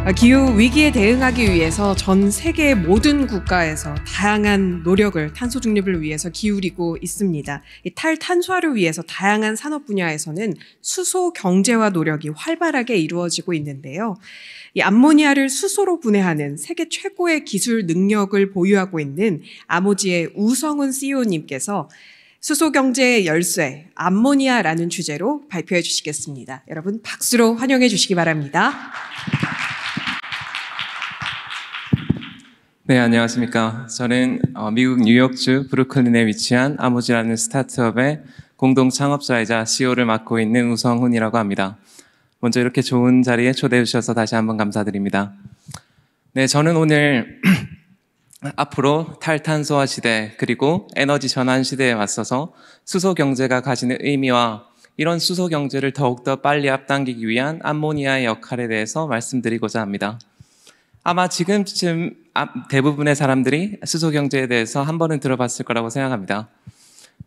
기후 위기에 대응하기 위해서 전 세계 모든 국가에서 다양한 노력을 탄소 중립을 위해서 기울이고 있습니다. 이 탈탄소화를 위해서 다양한 산업 분야에서는 수소 경제화 노력이 활발하게 이루어지고 있는데요. 이 암모니아를 수소로 분해하는 세계 최고의 기술 능력을 보유하고 있는 아모지의 우성훈 CEO님께서 수소 경제의 열쇠, 암모니아라는 주제로 발표해 주시겠습니다. 여러분 박수로 환영해 주시기 바랍니다. 네, 안녕하십니까. 저는 미국 뉴욕주 브루클린에 위치한 아모지라는 스타트업의 공동 창업자이자 CEO를 맡고 있는 우성훈이라고 합니다. 먼저 이렇게 좋은 자리에 초대해 주셔서 다시 한번 감사드립니다. 네, 저는 오늘 앞으로 탈탄소화 시대 그리고 에너지 전환 시대에 맞서서 수소 경제가 가지는 의미와 이런 수소 경제를 더욱더 빨리 앞당기기 위한 암모니아의 역할에 대해서 말씀드리고자 합니다. 아마 지금쯤 대부분의 사람들이 수소 경제에 대해서 한 번은 들어봤을 거라고 생각합니다.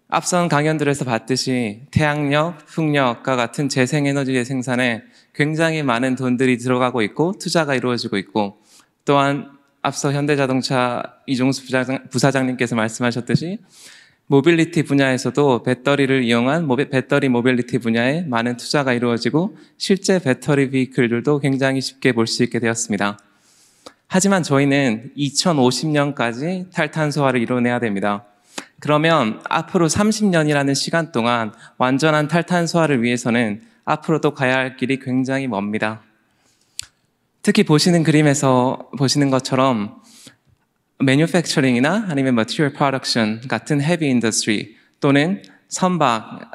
앞선 강연들에서 봤듯이 태양력, 풍력과 같은 재생에너지의 생산에 굉장히 많은 돈들이 들어가고 있고 투자가 이루어지고 있고, 또한 앞서 현대자동차 이종수 부사장님께서 말씀하셨듯이 모빌리티 분야에서도 배터리를 이용한 배터리 모빌리티 분야에 많은 투자가 이루어지고 실제 배터리 비클들도 굉장히 쉽게 볼 수 있게 되었습니다. 하지만 저희는 2050년까지 탈탄소화를 이뤄내야 됩니다. 그러면 앞으로 30년이라는 시간 동안 완전한 탈탄소화를 위해서는 앞으로도 가야 할 길이 굉장히 멉니다. 특히 보시는 그림에서 보시는 것처럼 manufacturing이나 아니면 material production 같은 heavy industry 또는 선박,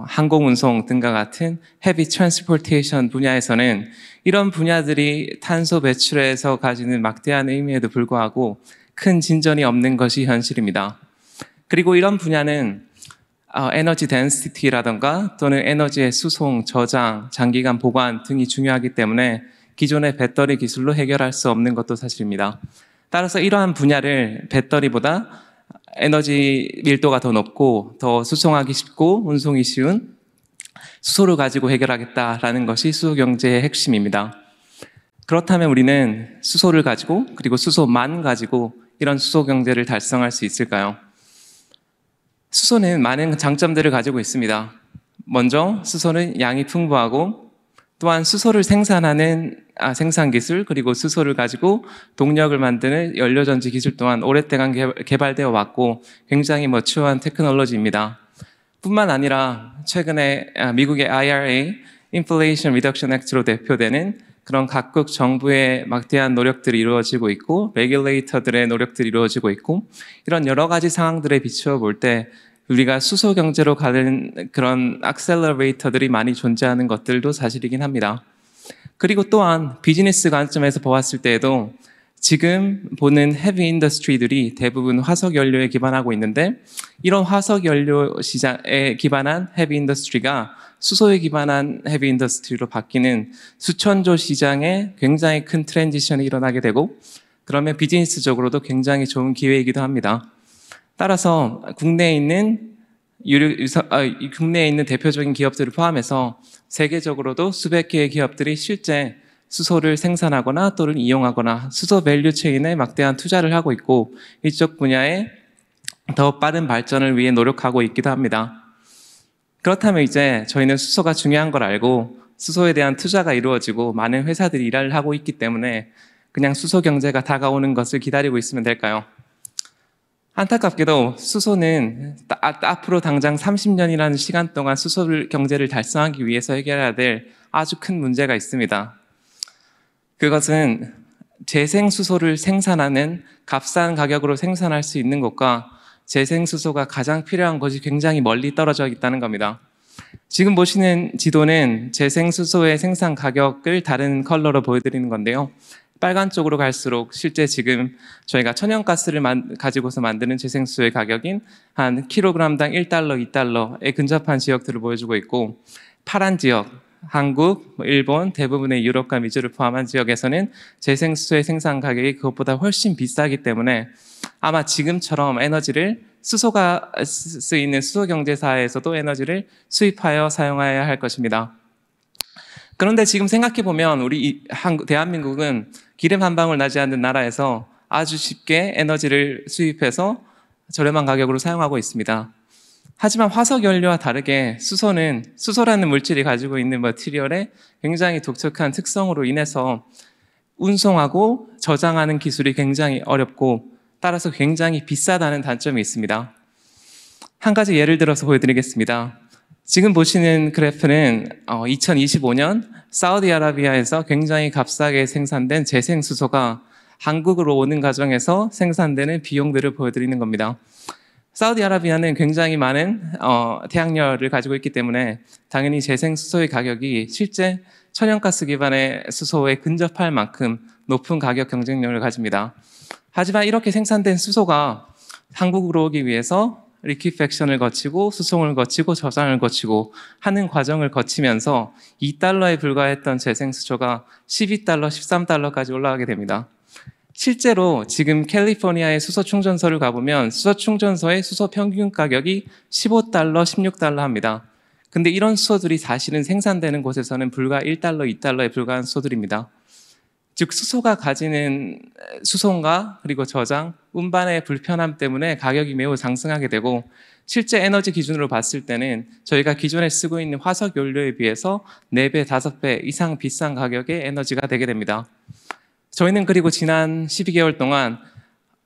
항공운송 등과 같은 heavy transportation 분야에서는 이런 분야들이 탄소 배출에서 가지는 막대한 의미에도 불구하고 큰 진전이 없는 것이 현실입니다. 그리고 이런 분야는 에너지 덴시티라던가 또는 에너지의 수송, 저장, 장기간 보관 등이 중요하기 때문에 기존의 배터리 기술로 해결할 수 없는 것도 사실입니다. 따라서 이러한 분야를 배터리보다 에너지 밀도가 더 높고 더 수송하기 쉽고 운송이 쉬운 수소를 가지고 해결하겠다라는 것이 수소 경제의 핵심입니다. 그렇다면 우리는 수소를 가지고 그리고 수소만 가지고 이런 수소 경제를 달성할 수 있을까요? 수소는 많은 장점들을 가지고 있습니다. 먼저 수소는 양이 풍부하고 또한 수소를 생산하는 생산 기술 그리고 수소를 가지고 동력을 만드는 연료전지 기술 또한 오랫동안 개발되어 왔고 굉장히 머추어한 테크놀로지입니다. 뿐만 아니라 최근에 미국의 IRA, Inflation Reduction Act로 대표되는 그런 각국 정부의 막대한 노력들이 이루어지고 있고 레귤레이터들의 노력들이 이루어지고 있고 이런 여러 가지 상황들에 비추어 볼 때 우리가 수소 경제로 가는 그런 액셀러레이터들이 많이 존재하는 것들도 사실이긴 합니다. 그리고 또한 비즈니스 관점에서 보았을 때에도 지금 보는 헤비 인더스트리들이 대부분 화석 연료에 기반하고 있는데 이런 화석 연료 시장에 기반한 헤비 인더스트리가 수소에 기반한 헤비 인더스트리로 바뀌는 수천조 시장에 굉장히 큰 트랜지션이 일어나게 되고 그러면 비즈니스적으로도 굉장히 좋은 기회이기도 합니다. 따라서 국내에 있는 대표적인 기업들을 포함해서 세계적으로도 수백 개의 기업들이 실제 수소를 생산하거나 또는 이용하거나 수소 밸류 체인에 막대한 투자를 하고 있고 이쪽 분야에 더 빠른 발전을 위해 노력하고 있기도 합니다. 그렇다면 이제 저희는 수소가 중요한 걸 알고 수소에 대한 투자가 이루어지고 많은 회사들이 일을 하고 있기 때문에 그냥 수소 경제가 다가오는 것을 기다리고 있으면 될까요? 안타깝게도 수소는 앞으로 당장 30년이라는 시간 동안 수소 경제를 달성하기 위해서 해결해야 될 아주 큰 문제가 있습니다. 그것은 재생수소를 생산하는 값싼 가격으로 생산할 수 있는 것과 재생수소가 가장 필요한 것이 굉장히 멀리 떨어져 있다는 겁니다. 지금 보시는 지도는 재생수소의 생산 가격을 다른 컬러로 보여드리는 건데요. 빨간 쪽으로 갈수록 실제 지금 저희가 천연가스를 가지고서 만드는 재생수소의 가격인 한 킬로그램당 1달러, 2달러에 근접한 지역들을 보여주고 있고 파란 지역, 한국, 일본, 대부분의 유럽과 미주를 포함한 지역에서는 재생수소의 생산 가격이 그것보다 훨씬 비싸기 때문에 아마 지금처럼 에너지를 수소가 쓰이는 수소 경제 사회에서도 에너지를 수입하여 사용해야 할 것입니다. 그런데 지금 생각해보면 대한민국은 기름 한 방울 나지 않는 나라에서 아주 쉽게 에너지를 수입해서 저렴한 가격으로 사용하고 있습니다. 하지만 화석 연료와 다르게 수소라는 물질이 가지고 있는 머티리얼의 굉장히 독특한 특성으로 인해서 운송하고 저장하는 기술이 굉장히 어렵고 따라서 굉장히 비싸다는 단점이 있습니다. 한 가지 예를 들어서 보여드리겠습니다. 지금 보시는 그래프는 2025년 사우디아라비아에서 굉장히 값싸게 생산된 재생수소가 한국으로 오는 과정에서 생산되는 비용들을 보여드리는 겁니다. 사우디아라비아는 굉장히 많은 태양열을 가지고 있기 때문에 당연히 재생수소의 가격이 실제 천연가스 기반의 수소에 근접할 만큼 높은 가격 경쟁력을 가집니다. 하지만 이렇게 생산된 수소가 한국으로 오기 위해서 리퀴팩션을 거치고 수송을 거치고 저장을 거치고 하는 과정을 거치면서 $2에 불과했던 재생수소가 $12, $13까지 올라가게 됩니다. 실제로 지금 캘리포니아의 수소 충전소를 가보면 수소 충전소의 수소 평균 가격이 $15, $16 합니다. 근데 이런 수소들이 사실은 생산되는 곳에서는 불과 $1, $2에 불과한 수소들입니다. 즉 수소가 가지는 수송과 그리고 저장, 운반의 불편함 때문에 가격이 매우 상승하게 되고 실제 에너지 기준으로 봤을 때는 저희가 기존에 쓰고 있는 화석 연료에 비해서 4배, 5배 이상 비싼 가격의 에너지가 되게 됩니다. 저희는 그리고 지난 12개월 동안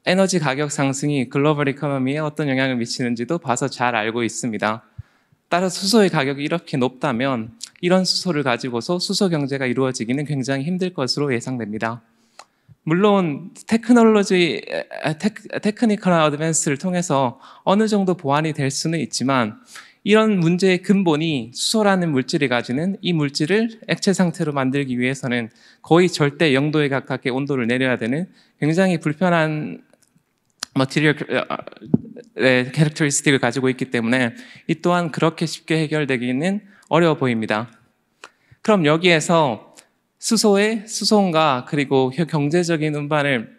에너지 가격 상승이 글로벌 이코노미에 어떤 영향을 미치는지도 봐서 잘 알고 있습니다. 따라서 수소의 가격이 이렇게 높다면 이런 수소를 가지고서 수소 경제가 이루어지기는 굉장히 힘들 것으로 예상됩니다. 물론 테크니컬 어드밴스를 통해서 어느 정도 보완이 될 수는 있지만 이런 문제의 근본이 수소라는 물질이 가지는 이 물질을 액체 상태로 만들기 위해서는 거의 절대 0도에 가깝게 온도를 내려야 되는 굉장히 불편한 머티리얼의 캐릭터리스틱을 가지고 있기 때문에 이 또한 그렇게 쉽게 해결되기는 어려워 보입니다. 그럼 여기에서 수소의 수송과 그리고 경제적인 운반을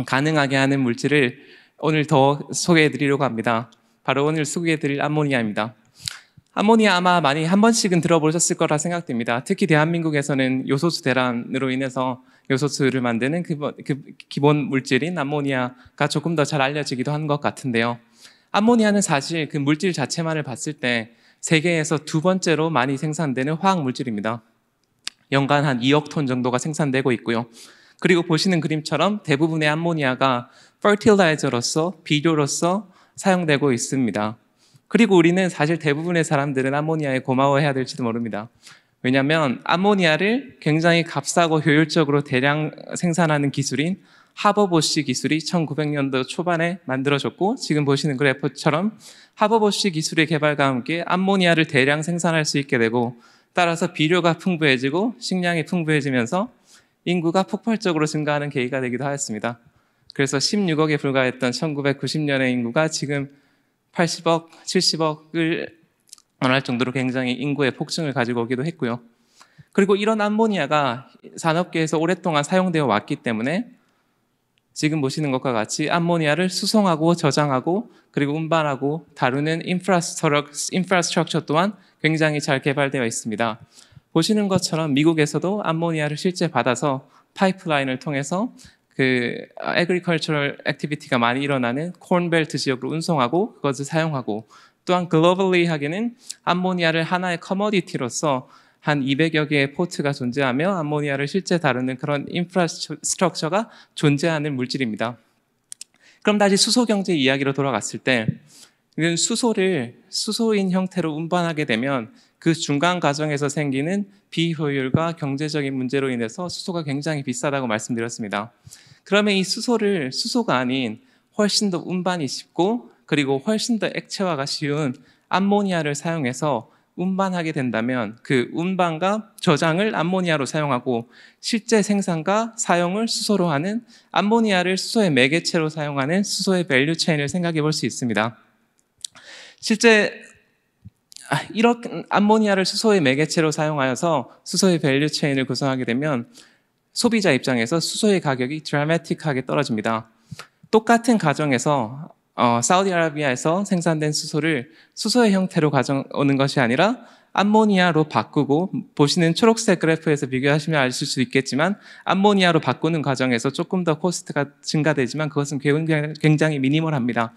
가능하게 하는 물질을 오늘 더 소개해 드리려고 합니다. 바로 오늘 소개해 드릴 암모니아입니다. 암모니아 아마 많이 한 번씩은 들어보셨을 거라 생각됩니다. 특히 대한민국에서는 요소수 대란으로 인해서 요소수를 만드는 기본 물질인 암모니아가 조금 더 잘 알려지기도 한 것 같은데요. 암모니아는 사실 그 물질 자체만을 봤을 때 세계에서 2번째로 많이 생산되는 화학 물질입니다. 연간 한 2억 톤 정도가 생산되고 있고요. 그리고 보시는 그림처럼 대부분의 암모니아가 퍼틸라이저로서 비료로서 사용되고 있습니다. 그리고 우리는 사실 대부분의 사람들은 암모니아에 고마워해야 될지도 모릅니다. 왜냐하면 암모니아를 굉장히 값싸고 효율적으로 대량 생산하는 기술인 하버보쉬 기술이 1900년도 초반에 만들어졌고 지금 보시는 그래프처럼 하버보쉬 기술의 개발과 함께 암모니아를 대량 생산할 수 있게 되고 따라서 비료가 풍부해지고 식량이 풍부해지면서 인구가 폭발적으로 증가하는 계기가 되기도 하였습니다. 그래서 16억에 불과했던 1990년의 인구가 지금 80억, 70억을 원할 정도로 굉장히 인구의 폭증을 가지고 오기도 했고요. 그리고 이런 암모니아가 산업계에서 오랫동안 사용되어 왔기 때문에 지금 보시는 것과 같이 암모니아를 수송하고 저장하고 그리고 운반하고 다루는 인프라스트럭처 또한 굉장히 잘 개발되어 있습니다. 보시는 것처럼 미국에서도 암모니아를 실제 받아서 파이프라인을 통해서 agricultural activity가 많이 일어나는 콘벨트 지역으로 운송하고 그것을 사용하고 또한 글로벌리 하게는 암모니아를 하나의 커머디티로서 한 200여 개의 포트가 존재하며 암모니아를 실제 다루는 그런 인프라스트럭처가 존재하는 물질입니다. 그럼 다시 수소 경제 이야기로 돌아갔을 때 수소를 수소인 형태로 운반하게 되면 그 중간 과정에서 생기는 비효율과 경제적인 문제로 인해서 수소가 굉장히 비싸다고 말씀드렸습니다. 그러면 이 수소를 수소가 아닌 훨씬 더 운반이 쉽고 그리고 훨씬 더 액체화가 쉬운 암모니아를 사용해서 운반하게 된다면 그 운반과 저장을 암모니아로 사용하고 실제 생산과 사용을 수소로 하는 암모니아를 수소의 매개체로 사용하는 수소의 밸류 체인을 생각해 볼 수 있습니다. 실제 이렇게 암모니아를 수소의 매개체로 사용하여서 수소의 밸류 체인을 구성하게 되면 소비자 입장에서 수소의 가격이 드라마틱하게 떨어집니다. 똑같은 사우디아라비아에서 생산된 수소를 수소의 형태로 가져오는 것이 아니라 암모니아로 바꾸고, 보시는 초록색 그래프에서 비교하시면 아실 수 있겠지만 암모니아로 바꾸는 과정에서 조금 더 코스트가 증가되지만 그것은 굉장히 미니멀합니다.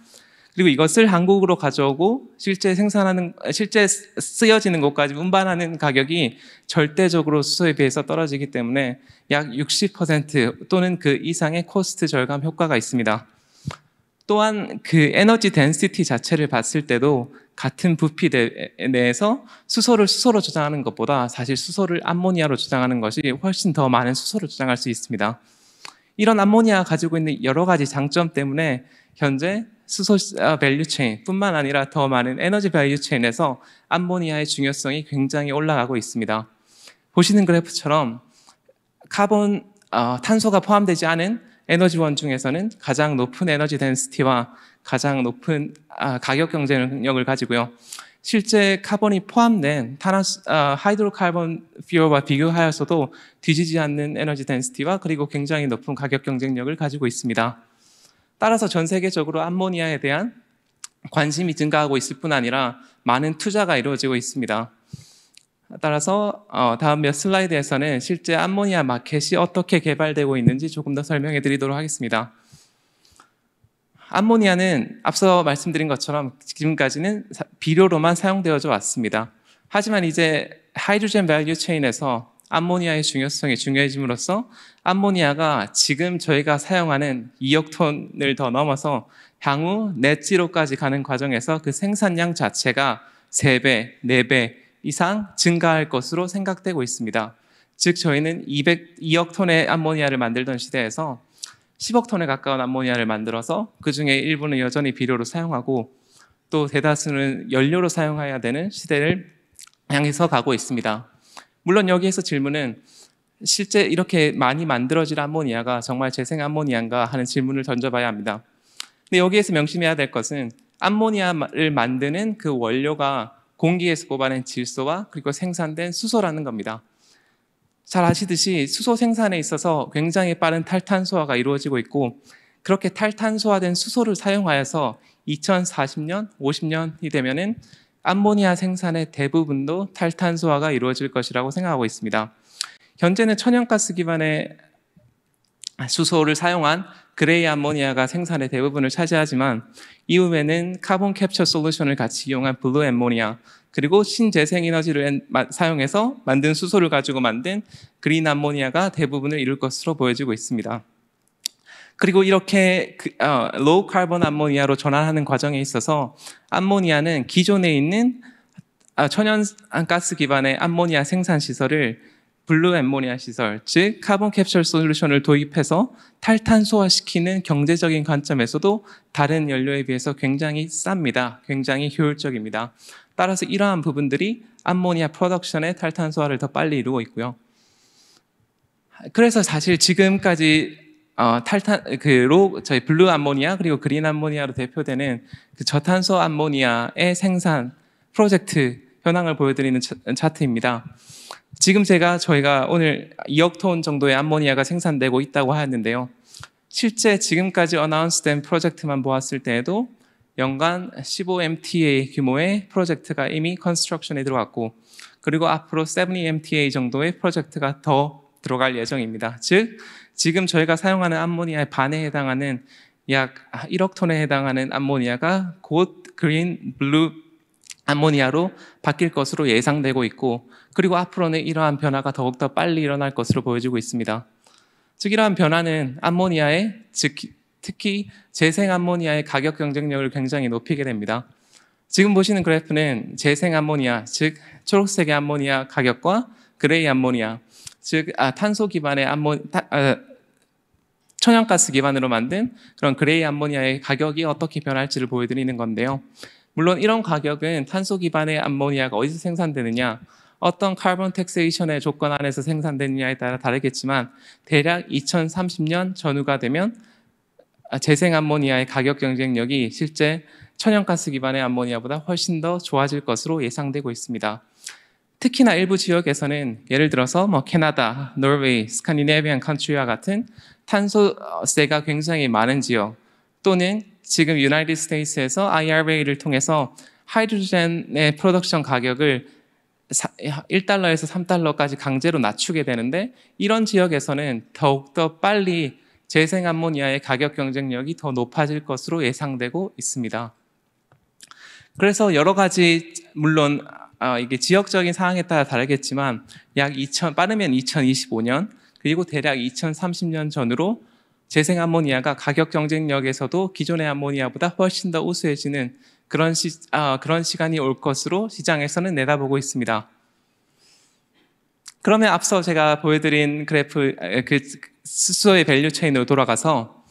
그리고 이것을 한국으로 가져오고 실제 쓰여지는 곳까지 운반하는 가격이 절대적으로 수소에 비해서 떨어지기 때문에 약 60% 또는 그 이상의 코스트 절감 효과가 있습니다. 또한 그 에너지 덴시티 자체를 봤을 때도 같은 부피 내에서 수소를 수소로 저장하는 것보다 사실 수소를 암모니아로 저장하는 것이 훨씬 더 많은 수소를 저장할 수 있습니다. 이런 암모니아가 가지고 있는 여러 가지 장점 때문에 현재 수소 밸류 체인 뿐만 아니라 더 많은 에너지 밸류 체인에서 암모니아의 중요성이 굉장히 올라가고 있습니다. 보시는 그래프처럼 탄소가 포함되지 않은 에너지원 중에서는 가장 높은 에너지 덴시티와 가장 높은 가격 경쟁력을 가지고요. 실제 카본이 포함된 하이드로카본 퓨어와 비교하여서도 뒤지지 않는 에너지 덴시티와 그리고 굉장히 높은 가격 경쟁력을 가지고 있습니다. 따라서 전 세계적으로 암모니아에 대한 관심이 증가하고 있을 뿐 아니라 많은 투자가 이루어지고 있습니다. 따라서 다음 몇 슬라이드에서는 실제 암모니아 마켓이 어떻게 개발되고 있는지 조금 더 설명해 드리도록 하겠습니다. 암모니아는 앞서 말씀드린 것처럼 지금까지는 비료로만 사용되어져 왔습니다. 하지만 이제 하이드로젠 밸류 체인에서 암모니아의 중요성이 중요해짐으로써 암모니아가 지금 저희가 사용하는 2억 톤을 더 넘어서 향후 넷지로까지 가는 과정에서 그 생산량 자체가 3배, 4배 이상 증가할 것으로 생각되고 있습니다. 즉 저희는 2억 톤의 암모니아를 만들던 시대에서 10억 톤에 가까운 암모니아를 만들어서 그 중에 일부는 여전히 비료로 사용하고 또 대다수는 연료로 사용해야 되는 시대를 향해서 가고 있습니다. 물론 여기에서 질문은 실제 이렇게 많이 만들어질 암모니아가 정말 재생 암모니아인가 하는 질문을 던져봐야 합니다. 근데 여기에서 명심해야 될 것은 암모니아를 만드는 그 원료가 공기에서 뽑아낸 질소와 그리고 생산된 수소라는 겁니다. 잘 아시듯이 수소 생산에 있어서 굉장히 빠른 탈탄소화가 이루어지고 있고 그렇게 탈탄소화된 수소를 사용하여서 2040년, 50년이 되면은 암모니아 생산의 대부분도 탈탄소화가 이루어질 것이라고 생각하고 있습니다. 현재는 천연가스 기반의 수소를 사용한 그레이 암모니아가 생산의 대부분을 차지하지만 이후에는 카본 캡처 솔루션을 같이 이용한 블루 암모니아 그리고 신재생 에너지를 사용해서 만든 수소를 가지고 만든 그린 암모니아가 대부분을 이룰 것으로 보여지고 있습니다. 그리고 이렇게 로우 카본 암모니아로 전환하는 과정에 있어서 암모니아는 기존에 있는 천연가스 기반의 암모니아 생산 시설을 블루 암모니아 시설, 즉 카본 캡처 솔루션을 도입해서 탈탄소화시키는 경제적인 관점에서도 다른 연료에 비해서 굉장히 쌉니다. 굉장히 효율적입니다. 따라서 이러한 부분들이 암모니아 프로덕션의 탈탄소화를 더 빨리 이루고 있고요. 그래서 사실 지금까지 저희 블루 암모니아 그리고 그린 암모니아로 대표되는 그 저탄소 암모니아의 생산 프로젝트 현황을 보여드리는 차트입니다. 지금 저희가 오늘 2억 톤 정도의 암모니아가 생산되고 있다고 하였는데요. 실제 지금까지 어나운스된 프로젝트만 보았을 때에도 연간 15MTA 규모의 프로젝트가 이미 컨스트럭션에 들어갔고 그리고 앞으로 70MTA 정도의 프로젝트가 더 들어갈 예정입니다. 즉 지금 저희가 사용하는 암모니아의 반에 해당하는 약 1억 톤에 해당하는 암모니아가 곧 그린, 블루 암모니아로 바뀔 것으로 예상되고 있고 그리고 앞으로는 이러한 변화가 더욱더 빨리 일어날 것으로 보여지고 있습니다. 즉 이러한 변화는 암모니아의 특히 재생 암모니아의 가격 경쟁력을 굉장히 높이게 됩니다. 지금 보시는 그래프는 재생 암모니아, 즉 초록색의 암모니아 가격과 그레이 암모니아, 즉 탄소 기반의 천연가스 기반으로 만든 그런 그레이 암모니아의 가격이 어떻게 변할지를 보여드리는 건데요. 물론 이런 가격은 탄소 기반의 암모니아가 어디서 생산되느냐, 어떤 카본 텍세이션의 조건 안에서 생산되느냐에 따라 다르겠지만 대략 2030년 전후가 되면 재생 암모니아의 가격 경쟁력이 실제 천연가스 기반의 암모니아보다 훨씬 더 좋아질 것으로 예상되고 있습니다. 특히나 일부 지역에서는 예를 들어서 캐나다, 노르웨이, 스칸디네비안 컨트리와 같은 탄소세가 굉장히 많은 지역 또는 지금 유나이티드 스테이츠에서 IRA를 통해서 하이드로젠의 프로덕션 가격을 1달러에서 3달러까지 강제로 낮추게 되는데 이런 지역에서는 더욱더 빨리 재생 암모니아의 가격 경쟁력이 더 높아질 것으로 예상되고 있습니다. 그래서 여러 가지 물론 이게 지역적인 상황에 따라 다르겠지만 빠르면 2025년 그리고 대략 2030년 전으로 재생 암모니아가 가격 경쟁력에서도 기존의 암모니아보다 훨씬 더 우수해지는 그런 시간이 올 것으로 시장에서는 내다보고 있습니다. 그러면 앞서 제가 보여드린 그래프, 수소의 밸류 체인으로 돌아가서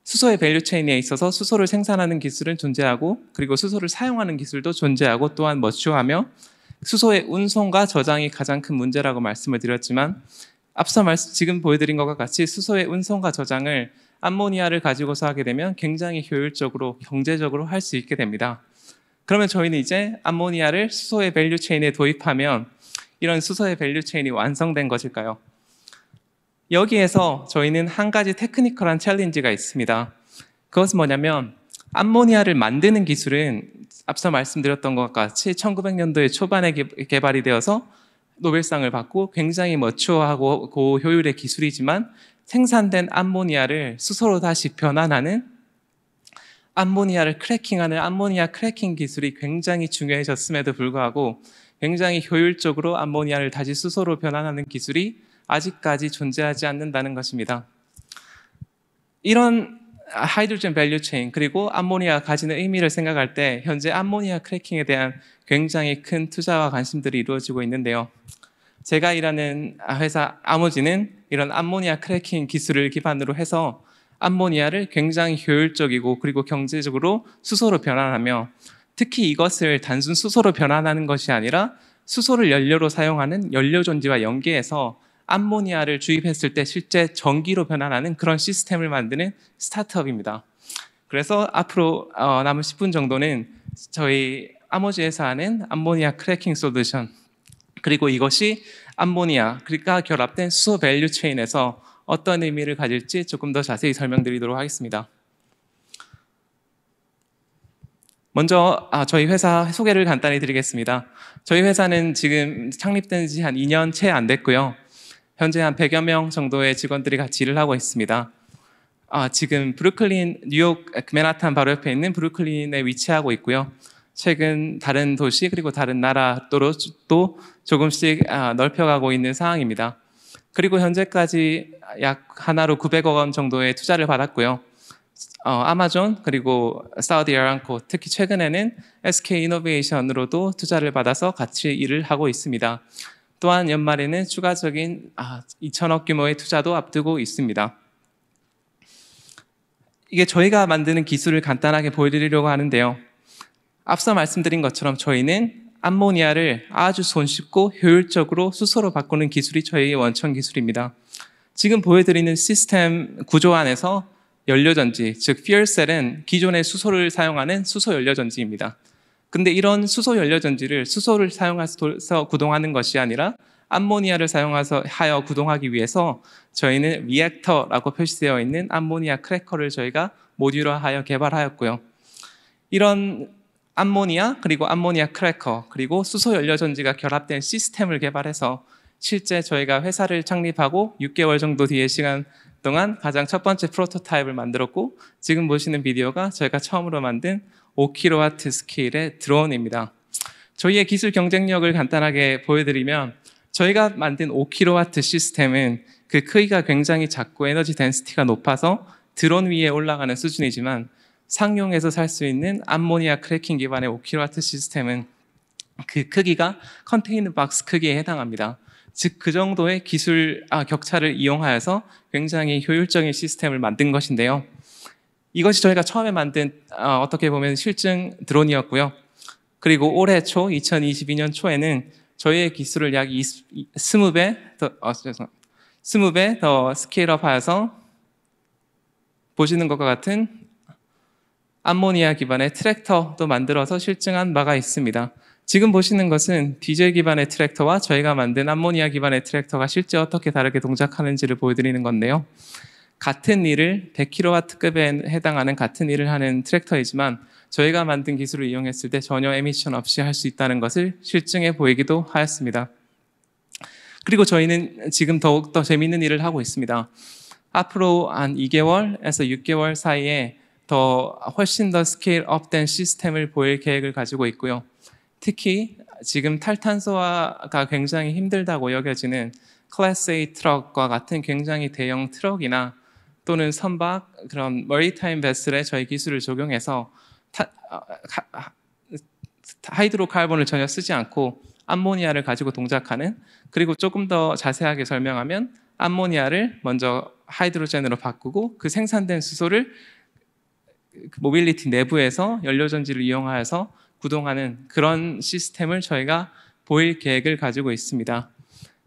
수소의 밸류 체인에 있어서 수소를 생산하는 기술은 존재하고 그리고 수소를 사용하는 기술도 존재하고 또한 머추어하며 수소의 운송과 저장이 가장 큰 문제라고 말씀을 드렸지만 앞서 지금 보여드린 것과 같이 수소의 운송과 저장을 암모니아를 가지고서 하게 되면 굉장히 효율적으로 경제적으로 할 수 있게 됩니다. 그러면 저희는 이제 암모니아를 수소의 밸류 체인에 도입하면 이런 수소의 밸류 체인이 완성된 것일까요? 여기에서 저희는 한 가지 테크니컬한 챌린지가 있습니다. 그것은 뭐냐면 암모니아를 만드는 기술은 앞서 말씀드렸던 것과 같이 1900년도에 초반에 개발이 되어서 노벨상을 받고 굉장히 머추어하고 고효율의 기술이지만 생산된 암모니아를 수소로 다시 변환하는 암모니아를 크래킹하는 암모니아 크래킹 기술이 굉장히 중요해졌음에도 불구하고 굉장히 효율적으로 암모니아를 다시 수소로 변환하는 기술이 아직까지 존재하지 않는다는 것입니다. 이런 하이드로젠 밸류 체인 그리고 암모니아가 가지는 의미를 생각할 때 현재 암모니아 크래킹에 대한 굉장히 큰 투자와 관심들이 이루어지고 있는데요. 제가 일하는 회사 아모지는 이런 암모니아 크래킹 기술을 기반으로 해서 암모니아를 굉장히 효율적이고 그리고 경제적으로 수소로 변환하며 특히 이것을 단순 수소로 변환하는 것이 아니라 수소를 연료로 사용하는 연료전지와 연계해서 암모니아를 주입했을 때 실제 전기로 변환하는 그런 시스템을 만드는 스타트업입니다. 그래서 앞으로 남은 10분 정도는 저희 아모지에서 하는 암모니아 크래킹 솔루션 그리고 이것이 암모니아가 결합된 수소 밸류 체인에서 어떤 의미를 가질지 조금 더 자세히 설명드리도록 하겠습니다. 먼저 저희 회사 소개를 간단히 드리겠습니다. 저희 회사는 지금 창립된 지 한 2년 채 안 됐고요. 현재 한 100여 명 정도의 직원들이 같이 일을 하고 있습니다. 지금 브루클린, 뉴욕 맨하탄 바로 옆에 있는 브루클린에 위치하고 있고요. 최근 다른 도시 그리고 다른 나라로 또 조금씩 넓혀가고 있는 상황입니다. 그리고 현재까지 약 하나로 900억 원 정도의 투자를 받았고요. 아마존 그리고 사우디 아람코 특히 최근에는 SK 이노베이션으로도 투자를 받아서 같이 일을 하고 있습니다. 또한 연말에는 추가적인 2천억 규모의 투자도 앞두고 있습니다. 이게 저희가 만드는 기술을 간단하게 보여드리려고 하는데요. 앞서 말씀드린 것처럼 저희는 암모니아를 아주 손쉽고 효율적으로 수소로 바꾸는 기술이 저희의 원천 기술입니다. 지금 보여드리는 시스템 구조 안에서 연료전지, 즉 fuelcel은 기존의 수소를 사용하는 수소 연료전지입니다. 근데 이런 수소 연료전지를 수소를 사용해서 구동하는 것이 아니라 암모니아를 사용해서 구동하기 위해서 저희는 리액터라고 표시되어 있는 암모니아 크래커를 저희가 모듈화하여 개발하였고요. 이런 암모니아 그리고 암모니아 크래커 그리고 수소 연료전지가 결합된 시스템을 개발해서 실제 저희가 회사를 창립하고 6개월 정도 뒤의 시간 동안 가장 첫 번째 프로토타입을 만들었고 지금 보시는 비디오가 저희가 처음으로 만든 5kW 스케일의 드론입니다. 저희의 기술 경쟁력을 간단하게 보여드리면 저희가 만든 5kW 시스템은 그 크기가 굉장히 작고 에너지 덴시티가 높아서 드론 위에 올라가는 수준이지만 상용에서 살 수 있는 암모니아 크래킹 기반의 5kW 시스템은 그 크기가 컨테이너 박스 크기에 해당합니다. 즉 그 정도의 기술 격차를 이용하여서 굉장히 효율적인 시스템을 만든 것인데요. 이것이 저희가 처음에 만든 어떻게 보면 실증 드론이었고요. 그리고 올해 초 2022년 초에는 저희의 기술을 약 20배 더 스케일업하여서 보시는 것과 같은 암모니아 기반의 트랙터도 만들어서 실증한 바가 있습니다. 지금 보시는 것은 디젤 기반의 트랙터와 저희가 만든 암모니아 기반의 트랙터가 실제 어떻게 다르게 동작하는지를 보여드리는 건데요. 같은 일을 100kW급에 해당하는 같은 일을 하는 트랙터이지만 저희가 만든 기술을 이용했을 때 전혀 에미션 없이 할 수 있다는 것을 실증해 보이기도 하였습니다. 그리고 저희는 지금 더욱더 재미있는 일을 하고 있습니다. 앞으로 한 2개월에서 6개월 사이에 훨씬 더 스케일 업된 시스템을 보일 계획을 가지고 있고요. 특히 지금 탈탄소화가 굉장히 힘들다고 여겨지는 클래스 A 트럭과 같은 굉장히 대형 트럭이나 또는 선박, 그런 머리타임 베슬에 저희 기술을 적용해서 하이드로카본을 전혀 쓰지 않고 암모니아를 가지고 동작하는, 그리고 조금 더 자세하게 설명하면 암모니아를 먼저 하이드로젠으로 바꾸고 그 생산된 수소를 모빌리티 내부에서 연료전지를 이용하여서 구동하는 그런 시스템을 저희가 보일 계획을 가지고 있습니다.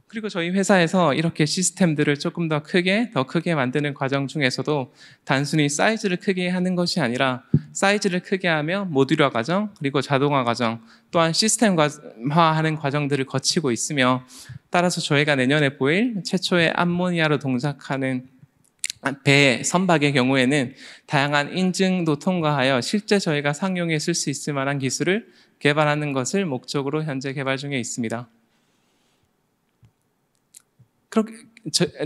그리고 저희 회사에서 이렇게 시스템들을 조금 더 크게 만드는 과정 중에서도 단순히 사이즈를 크게 하는 것이 아니라 사이즈를 크게 하며 모듈화 과정, 그리고 자동화 과정, 또한 시스템화하는 과정들을 거치고 있으며, 따라서 저희가 내년에 보일 최초의 암모니아로 동작하는 배, 선박의 경우에는 다양한 인증도 통과하여 실제 저희가 상용에 쓸 수 있을 만한 기술을 개발하는 것을 목적으로 현재 개발 중에 있습니다. 그렇게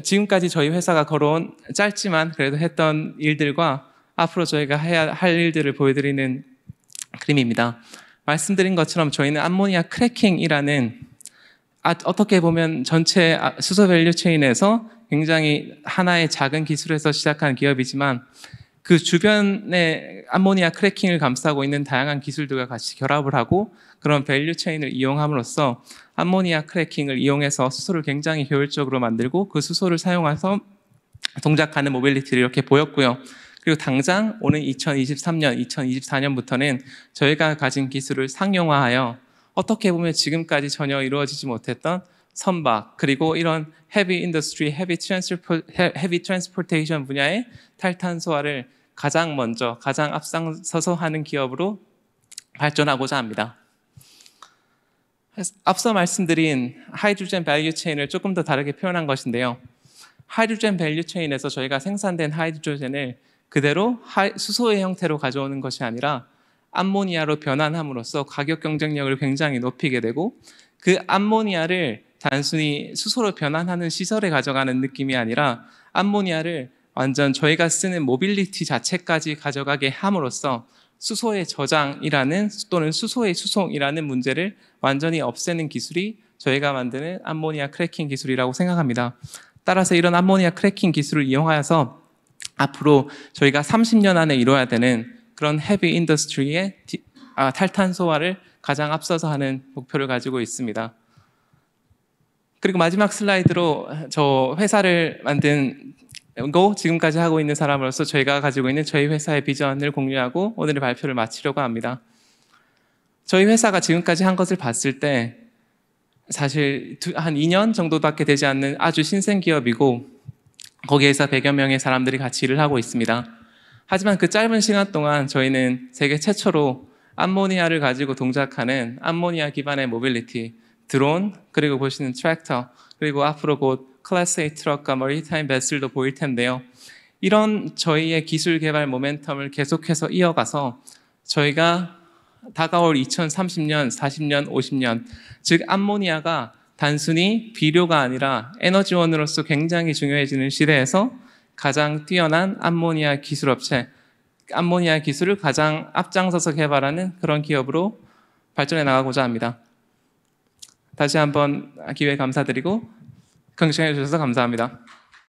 지금까지 저희 회사가 걸어온 짧지만 그래도 했던 일들과 앞으로 저희가 해야 할 일들을 보여드리는 그림입니다. 말씀드린 것처럼 저희는 암모니아 크래킹이라는 어떻게 보면 전체 수소 밸류 체인에서 굉장히 하나의 작은 기술에서 시작한 기업이지만 그 주변에 암모니아 크래킹을 감싸고 있는 다양한 기술들과 같이 결합을 하고 그런 밸류 체인을 이용함으로써 암모니아 크래킹을 이용해서 수소를 굉장히 효율적으로 만들고 그 수소를 사용해서 동작하는 모빌리티를 이렇게 보였고요. 그리고 당장 오는 2023년, 2024년부터는 저희가 가진 기술을 상용화하여 어떻게 보면 지금까지 전혀 이루어지지 못했던 선박, 그리고 이런 헤비 인더스트리, 헤비 트랜스포테이션 분야의 탈탄소화를 가장 먼저, 가장 앞장서서 하는 기업으로 발전하고자 합니다. 앞서 말씀드린 하이드로젠 밸류 체인을 조금 더 다르게 표현한 것인데요. 하이드로젠 밸류 체인에서 저희가 생산된 하이드로젠을 그대로 수소의 형태로 가져오는 것이 아니라 암모니아로 변환함으로써 가격 경쟁력을 굉장히 높이게 되고, 그 암모니아를 단순히 수소로 변환하는 시설에 가져가는 느낌이 아니라 암모니아를 완전 저희가 쓰는 모빌리티 자체까지 가져가게 함으로써 수소의 저장이라는 또는 수소의 수송이라는 문제를 완전히 없애는 기술이 저희가 만드는 암모니아 크래킹 기술이라고 생각합니다. 따라서 이런 암모니아 크래킹 기술을 이용하여서 앞으로 저희가 30년 안에 이뤄야 되는 그런 헤비 인더스트리의 탈탄소화를 가장 앞서서 하는 목표를 가지고 있습니다. 그리고 마지막 슬라이드로 저 회사를 만들고 지금까지 하고 있는 사람으로서 저희가 가지고 있는 저희 회사의 비전을 공유하고 오늘의 발표를 마치려고 합니다. 저희 회사가 지금까지 한 것을 봤을 때 사실 한 2년 정도밖에 되지 않는 아주 신생 기업이고 거기에서 100여 명의 사람들이 같이 일을 하고 있습니다. 하지만 그 짧은 시간 동안 저희는 세계 최초로 암모니아를 가지고 동작하는 암모니아 기반의 모빌리티, 드론, 그리고 보시는 트랙터, 그리고 앞으로 곧 클래스 A 트럭과 머리타임 베슬도 보일 텐데요. 이런 저희의 기술 개발 모멘텀을 계속해서 이어가서 저희가 다가올 2030년, 40년, 50년, 즉 암모니아가 단순히 비료가 아니라 에너지원으로서 굉장히 중요해지는 시대에서 가장 뛰어난 암모니아 기술업체, 암모니아 기술을 가장 앞장서서 개발하는 그런 기업으로 발전해 나가고자 합니다. 다시 한번 기회 감사드리고 경청해 주셔서 감사합니다.